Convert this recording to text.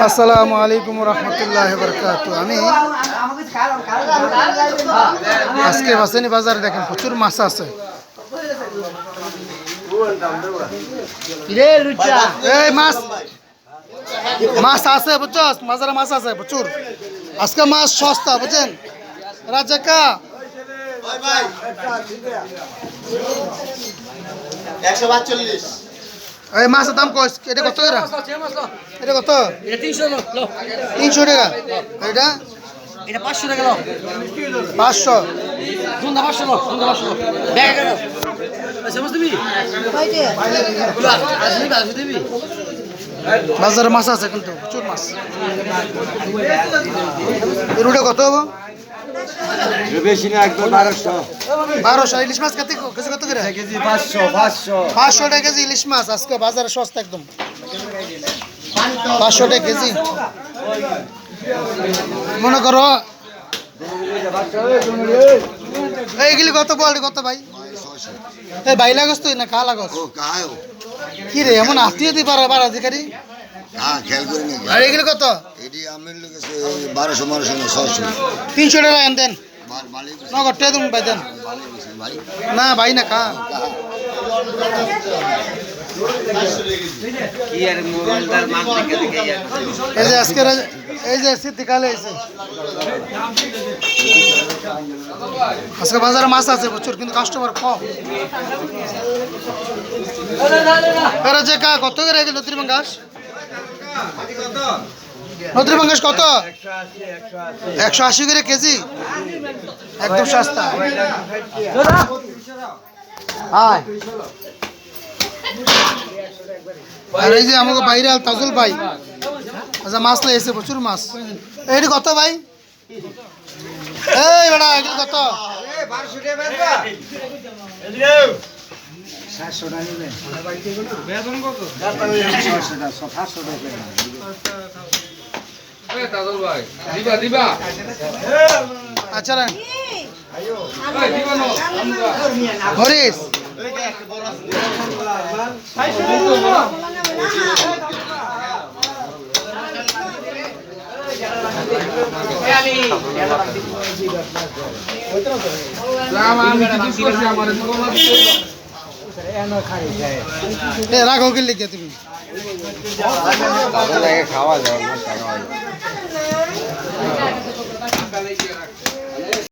আসসালামু আলাইকুম রহমতুল্লাহ বরকাত। আমি আজকে বাসেনি বাজারে দেখেন প্রচুর মাছ আছে। এই মাছ মাছ আছে বুঝছো, বাজারে মাছ আছে প্রচুর। আজকে মাছ সস্তা বুঝছেন রাজাকা। 145 এই মাছের দাম কত? এটা কত করে? এটা কত? এটা 300 লো 300 টাকা। এটা এটা 500 টাকা লো 500। দুন্দা 500 লো দুন্দা 500 লো দেখ গেল সমস্ত দিবি কয়তে আসলি দিবি বাজারে মাছ আছে কিন্তু প্রচুর মাছ। রুটা কত হবো? বেশি না, একদম 1200। ইলিশ মাছ কেজি কত করে? কেজি 500 500 টাকা কেজি ইলিশ মাছ আজকে বাজারে সস্তা একদম। 500 টাকা কেজি। মনে করো এইগুলি কত বলি কত ভাই? এই ভাই লাগস তুই না খা লাগস? কি রে এমন আত্মীয় দি পারা পারা অধিকারী? হ্যাঁ, খেয়াল করে নাকি? আর এগুলি কত? এটি আমের লোক আছে 1200 300 টাকা এন দেন। মালিক নগদ টে তুমি ভাই দেন। ভাই না ভাই না খা। কি আর মোবাইলটার মান দেখে দেখে এই যে আজকে এই যে শীতকালে এসে আজকে বাজারে মাছ আছে প্রচুর কিন্তু কাস্টমার কম। এরা যে কা কত করে গেল নদীর বাঙ্গাস? নদীর বাঙ্গাস কত? 180 করে কেজি, একদম সস্তা। আর এই যে আমাকে বাইরে তাজুল ভাই আচ্ছা মাছ লেগেছে প্রচুর মাছ। এইটি কত ভাই? এই বেটা এগুলো কত? 700 টাকা নেবেন? আচ্ছা হরিশ রাখো কি লিখে তুমি? খাওয়া যাওয়া